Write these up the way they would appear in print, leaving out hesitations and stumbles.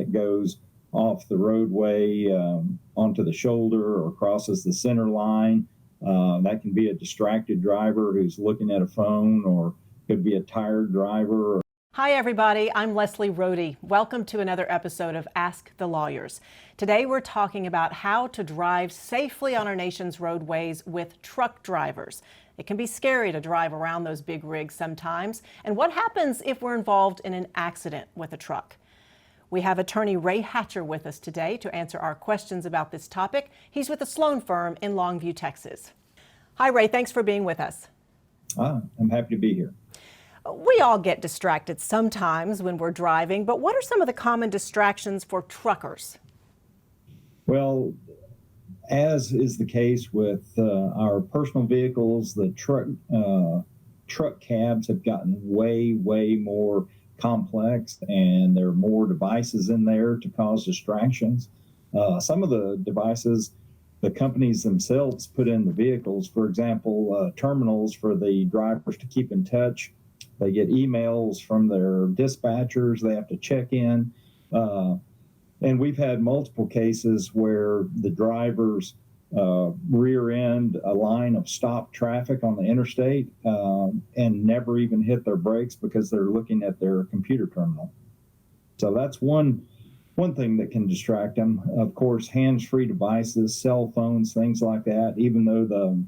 that goes off the roadway onto the shoulder or crosses the center line. That can be a distracted driver who's looking at a phone, or could be a tired driver. Hi everybody, I'm Leslie Rohde. Welcome to another episode of Ask the Lawyers. Today we're talking about how to drive safely on our nation's roadways with truck drivers. It can be scary to drive around those big rigs sometimes. And what happens if we're involved in an accident with a truck? We have attorney Ray Hatcher with us today to answer our questions about this topic. He's with the Sloan Firm in Longview, Texas. Hi Ray, thanks for being with us. I'm happy to be here. We all get distracted sometimes when we're driving, but what are some of the common distractions for truckers? Well, as is the case with our personal vehicles, the truck cabs have gotten way more complex, and there are more devices in there to cause distractions. Some of the devices the companies themselves put in the vehicles, for example, terminals for the drivers to keep in touch. They get emails from their dispatchers. They have to check in. And we've had multiple cases where the drivers rear end a line of stopped traffic on the interstate and never even hit their brakes because they're looking at their computer terminal. So that's one thing that can distract them. Of course, hands-free devices, cell phones, things like that. Even though the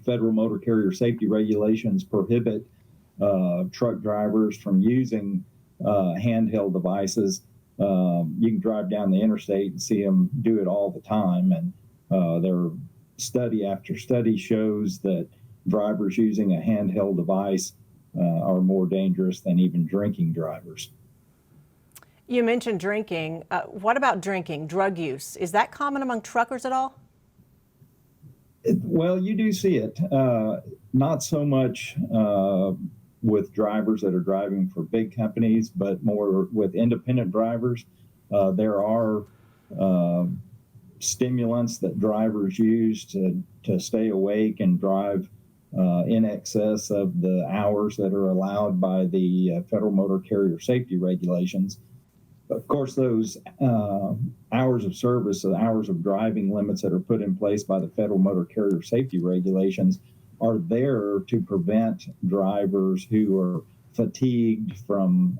federal motor carrier safety regulations prohibit truck drivers from using handheld devices, you can drive down the interstate and see them do it all the time. And their study after study shows that drivers using a handheld device are more dangerous than even drinking drivers. You mentioned drinking. What about drinking, drug use? Is that common among truckers at all? Well, you do see it. Not so much with drivers that are driving for big companies, but more with independent drivers. There are stimulants that drivers use to stay awake and drive in excess of the hours that are allowed by the federal motor carrier safety regulations. Of course, those hours of service, the hours of driving limits that are put in place by the federal motor carrier safety regulations are there to prevent drivers who are fatigued from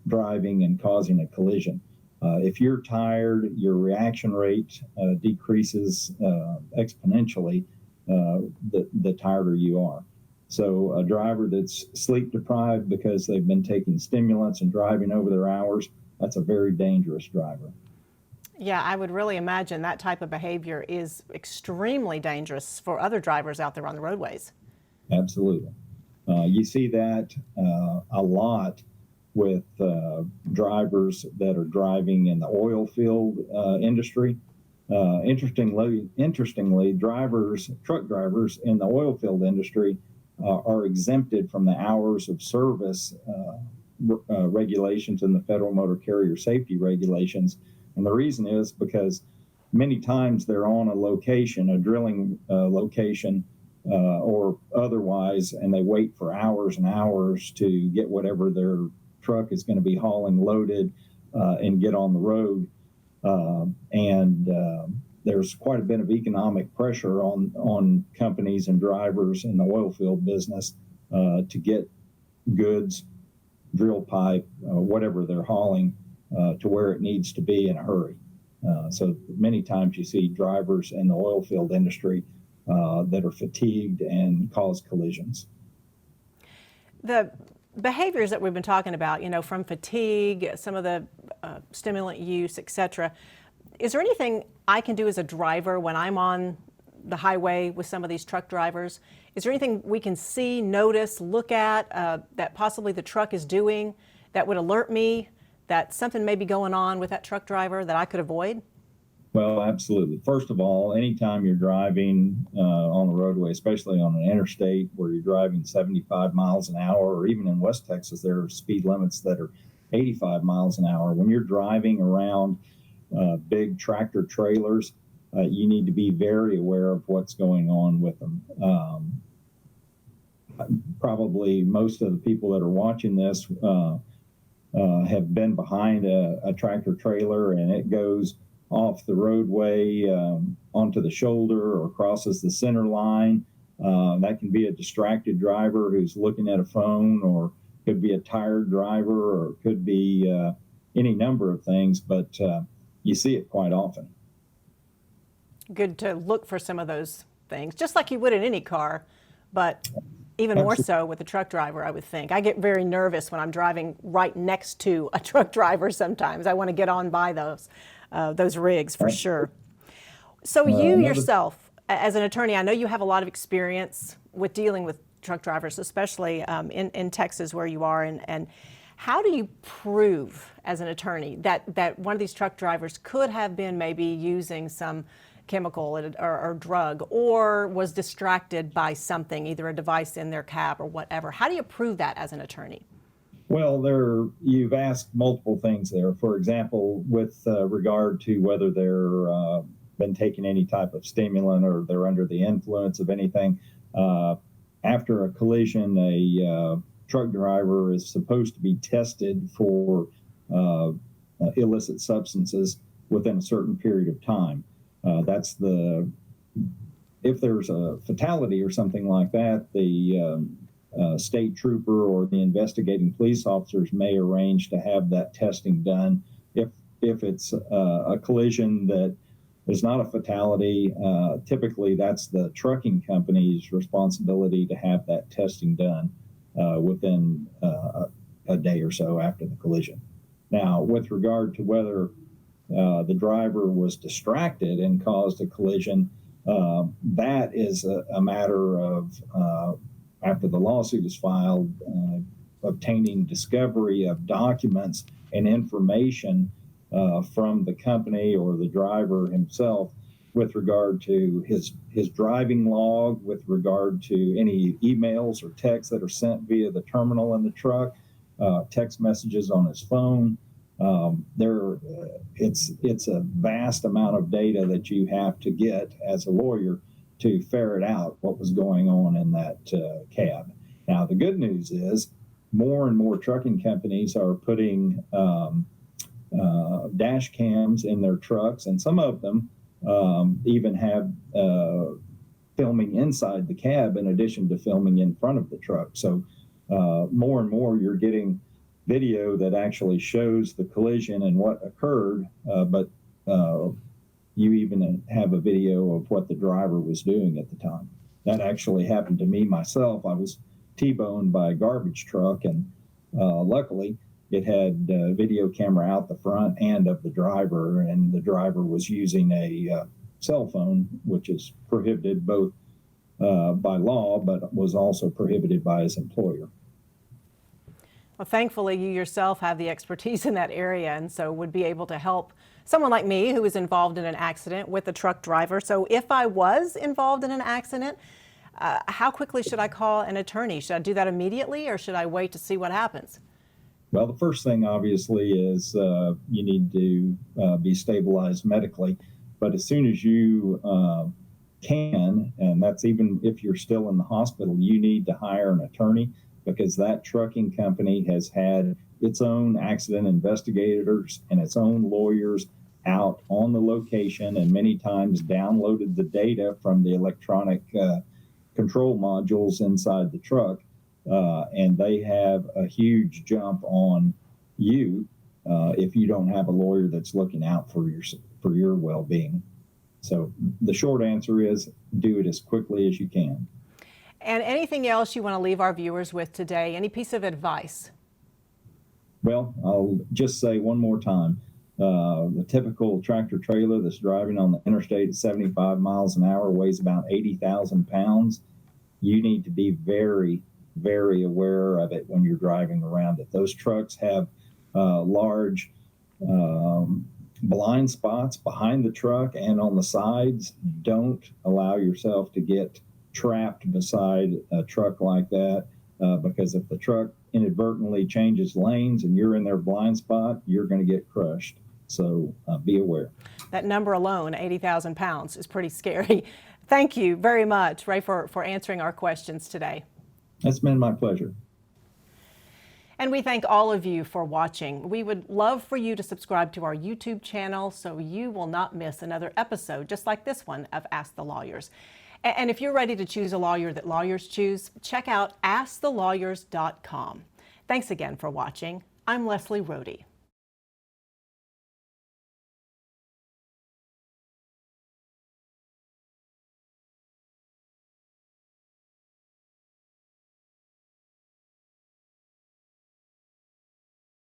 driving and causing a collision. If you're tired, your reaction rate decreases exponentially the tireder you are. So a driver that's sleep deprived because they've been taking stimulants and driving over their hours, that's a very dangerous driver. Yeah, I would really imagine that type of behavior is extremely dangerous for other drivers out there on the roadways. Absolutely. You see that a lot with drivers that are driving in the oil field industry. Interestingly, truck drivers in the oil field industry are exempted from the hours of service regulations in the federal motor carrier safety regulations. And the reason is because many times they're on a location, a drilling location or otherwise, and they wait for hours and hours to get whatever their truck is going to be hauling loaded and get on the road. There's quite a bit of economic pressure on companies and drivers in the oil field business to get goods, drill pipe, whatever they're hauling, to where it needs to be in a hurry. So many times you see drivers in the oil field industry that are fatigued and cause collisions. The behaviors that we've been talking about, from fatigue, some of the stimulant use, etc. Is there anything I can do as a driver when I'm on the highway with some of these truck drivers? Is there anything we can see, notice, look at that possibly the truck is doing that would alert me that something may be going on with that truck driver that I could avoid? Well, absolutely. First of all, anytime you're driving on the roadway, especially on an interstate where you're driving 75 miles an hour, or even in West Texas, there are speed limits that are 85 miles an hour. When you're driving around big tractor trailers, you need to be very aware of what's going on with them. Probably most of the people that are watching this have been behind a tractor trailer and it goes off the roadway onto the shoulder or crosses the center line. That can be a distracted driver who's looking at a phone, or could be a tired driver, or could be any number of things, but you see it quite often. Good to look for some of those things, just like you would in any car, but even more so with a truck driver, I would think. I get very nervous when I'm driving right next to a truck driver sometimes. I want to get on by those rigs for sure. So you yourself, as an attorney, I know you have a lot of experience with dealing with truck drivers, especially in Texas where you are. And how do you prove as an attorney that one of these truck drivers could have been maybe using some chemical or drug, or was distracted by something, either a device in their cab or whatever? How do you prove that as an attorney? Well, you've asked multiple things there. For example, with regard to whether they're been taking any type of stimulant or they're under the influence of anything. After a collision, a truck driver is supposed to be tested for illicit substances within a certain period of time. If there's a fatality or something like that, the state trooper or the investigating police officers may arrange to have that testing done. If it's a collision that is not a fatality, typically that's the trucking company's responsibility to have that testing done within a day or so after the collision. Now, with regard to whether the driver was distracted and caused a collision, that is a matter of, after the lawsuit is filed, obtaining discovery of documents and information from the company or the driver himself with regard to his driving log, with regard to any emails or texts that are sent via the terminal in the truck, text messages on his phone. It's a vast amount of data that you have to get as a lawyer to ferret out what was going on in that cab. Now, the good news is more and more trucking companies are putting dash cams in their trucks, and some of them even have filming inside the cab in addition to filming in front of the truck. So more and more you're getting video that actually shows the collision and what occurred, but you even have a video of what the driver was doing at the time. That actually happened to me myself. I was T-boned by a garbage truck, and luckily it had a video camera out the front and of the driver, and the driver was using a cell phone, which is prohibited both by law, but was also prohibited by his employer. Well, thankfully, you yourself have the expertise in that area, and so would be able to help someone like me who was involved in an accident with a truck driver. So if I was involved in an accident, how quickly should I call an attorney? Should I do that immediately, or should I wait to see what happens? Well, the first thing, obviously, is you need to be stabilized medically. But as soon as you can, and that's even if you're still in the hospital, you need to hire an attorney, because that trucking company has had its own accident investigators and its own lawyers out on the location, and many times downloaded the data from the electronic control modules inside the truck. And they have a huge jump on you if you don't have a lawyer that's looking out for your well-being. So the short answer is do it as quickly as you can. And anything else you want to leave our viewers with today? Any piece of advice? Well, I'll just say one more time. The typical tractor trailer that's driving on the interstate at 75 miles an hour weighs about 80,000 pounds. You need to be very, very aware of it when you're driving around it. Those trucks have large blind spots behind the truck and on the sides. Don't allow yourself to get trapped beside a truck like that, because if the truck inadvertently changes lanes and you're in their blind spot, you're going to get crushed. So be aware. That number alone, 80,000 pounds, is pretty scary. Thank you very much, Ray, for answering our questions today. It's been my pleasure. And we thank all of you for watching. We would love for you to subscribe to our YouTube channel so you will not miss another episode just like this one of Ask the Lawyers. And if you're ready to choose a lawyer that lawyers choose, check out AskTheLawyers.com. Thanks again for watching. I'm Leslie Rohde.